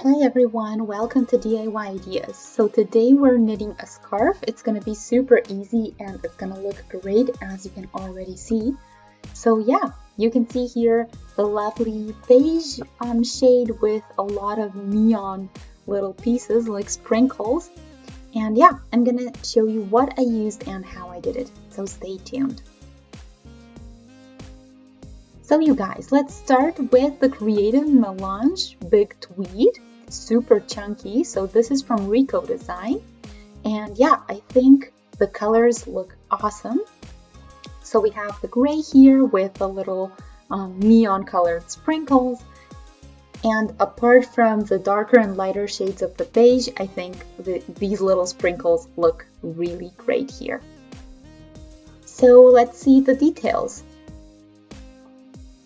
Hi everyone, welcome to DIY Ideas. So today we're knitting a scarf. It's going to be super easy and it's going to look great as you can already see. So yeah, you can see here the lovely beige shade with a lot of neon little pieces like sprinkles. And yeah, I'm going to show you what I used and how I did it. So stay tuned. So you guys, let's start with the Creative Melange Big Tweed. Super chunky, so this is from Rico Design. And yeah, I think the colors look awesome. So we have the gray here with the little neon colored sprinkles. And apart from the darker and lighter shades of the beige, I think these little sprinkles look really great here. So let's see the details.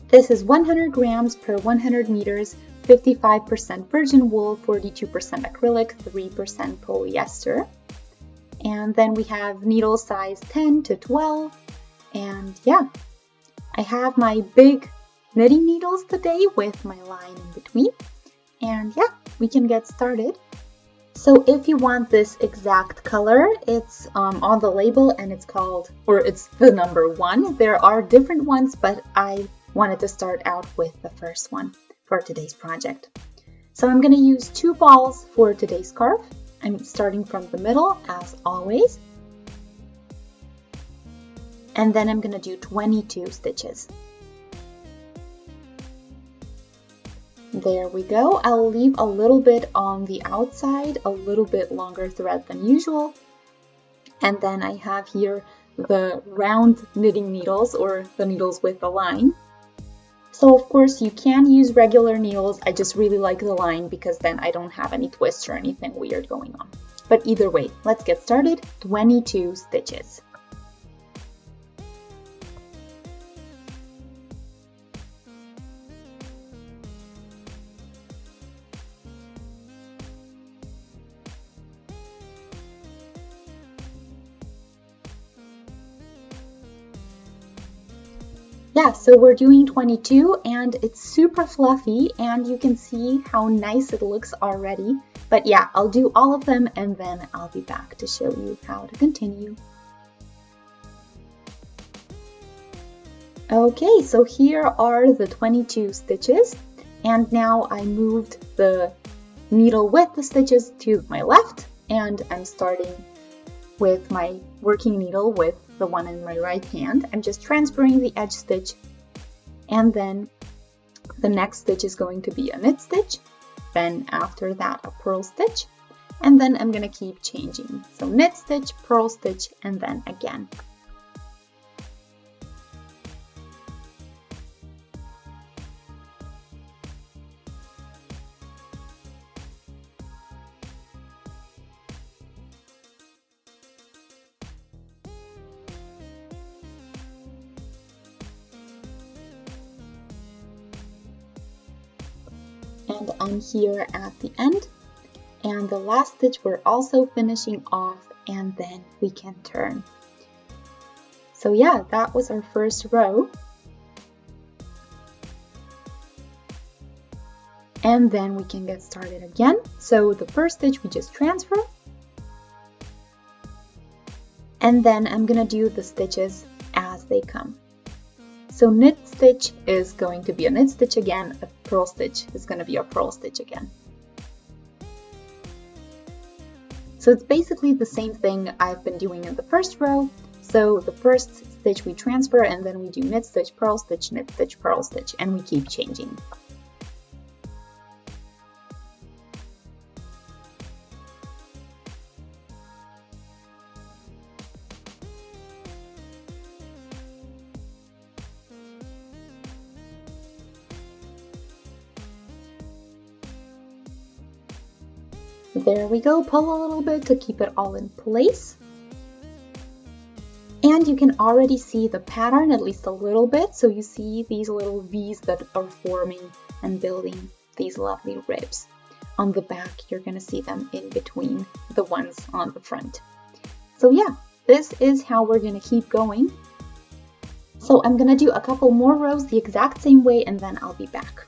This is 100 grams per 100 meters, 55% virgin wool, 42% acrylic, 3% polyester. And then we have needle size 10 to 12. And yeah, I have my big knitting needles today with my line in between. And yeah, we can get started. So if you want this exact color, it's on the label and it's called, or it's the number 1. There are different ones, but I wanted to start out with the first one for today's project. So I'm going to use 2 balls for today's scarf. I'm starting from the middle as always. And then I'm going to do 22 stitches. There we go. I'll leave a little bit on the outside, a little bit longer thread than usual. And then I have here the round knitting needles, or the needles with the line. So of course you can use regular needles, I just really like the line because then I don't have any twists or anything weird going on. But either way, let's get started. 22 stitches. Yeah, so we're doing 22 and it's super fluffy and you can see how nice it looks already. But yeah, I'll do all of them and then I'll be back to show you how to continue. Okay, so here are the 22 stitches and now I moved the needle with the stitches to my left and I'm starting with my working needle with the one in my right hand. I'm just transferring the edge stitch and then the next stitch is going to be a knit stitch, then after that a purl stitch, and then I'm going to keep changing. So knit stitch, purl stitch, and then again. And I'm here at the end, and the last stitch we're also finishing off, and then we can turn. So yeah, that was our first row. And then we can get started again. So the first stitch we just transfer. And then I'm gonna do the stitches as they come. So knit stitch is going to be a knit stitch again, a purl stitch is going to be a purl stitch again. So it's basically the same thing I've been doing in the first row. So the first stitch we transfer and then we do knit stitch, purl stitch, knit stitch, purl stitch, and we keep changing. There we go, pull a little bit to keep it all in place. And you can already see the pattern at least a little bit. So you see these little V's that are forming and building these lovely ribs. On the back, you're gonna see them in between the ones on the front. So yeah, this is how we're gonna keep going. So I'm gonna do a couple more rows the exact same way and then I'll be back.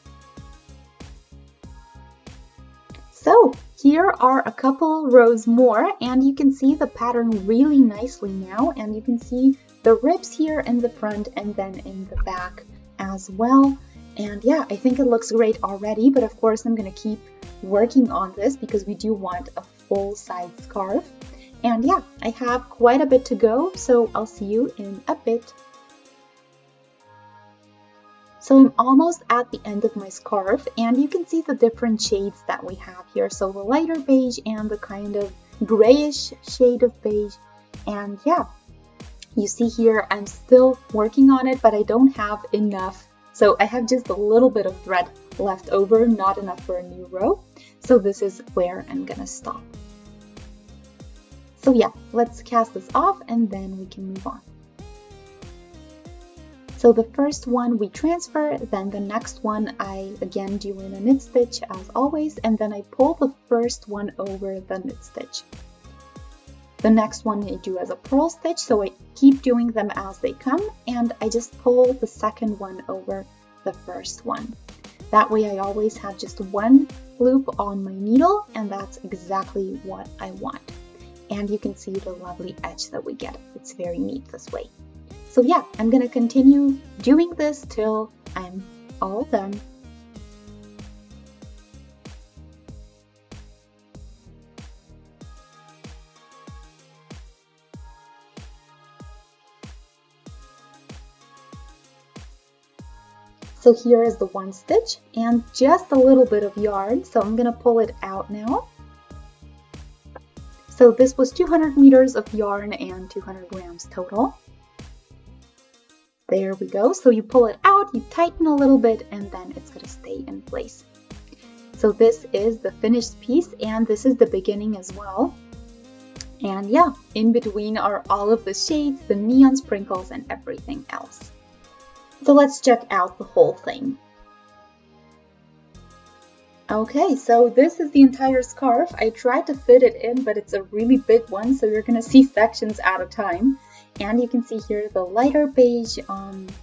So here are a couple rows more, and you can see the pattern really nicely now, and you can see the ribs here in the front and then in the back as well. And yeah, I think it looks great already, but of course I'm going to keep working on this because we do want a full-size scarf. And yeah, I have quite a bit to go, so I'll see you in a bit. So I'm almost at the end of my scarf, and you can see the different shades that we have here. So the lighter beige and the kind of grayish shade of beige. And yeah, you see here I'm still working on it, but I don't have enough. So I have just a little bit of thread left over, not enough for a new row. So this is where I'm gonna stop. So yeah, let's cast this off and then we can move on. So the first one we transfer, then the next one I again do in a knit stitch as always, and then I pull the first one over the knit stitch. The next one I do as a purl stitch, so I keep doing them as they come, and I just pull the second one over the first one. That way I always have just one loop on my needle, and that's exactly what I want. And you can see the lovely edge that we get. It's very neat this way. So yeah, I'm gonna continue doing this till I'm all done. So here is the one stitch and just a little bit of yarn, so I'm gonna pull it out now. So this was 200 meters of yarn and 200 grams total. There we go. So you pull it out, you tighten a little bit, and then it's going to stay in place. So this is the finished piece, and this is the beginning as well. And yeah, in between are all of the shades, the neon sprinkles, and everything else. So let's check out the whole thing. Okay, so this is the entire scarf. I tried to fit it in, but it's a really big one, so you're going to see sections at a time. And you can see here the lighter beige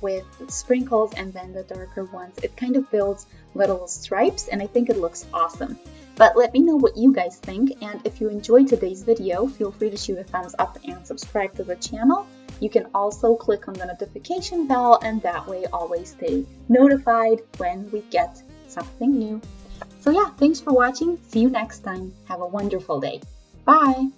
with sprinkles and then the darker ones. It kind of builds little stripes, and I think it looks awesome. But let me know what you guys think, and if you enjoyed today's video, feel free to shoot a thumbs up and subscribe to the channel. You can also click on the notification bell, and that way always stay notified when we get something new. So yeah, thanks for watching. See you next time. Have a wonderful day. Bye!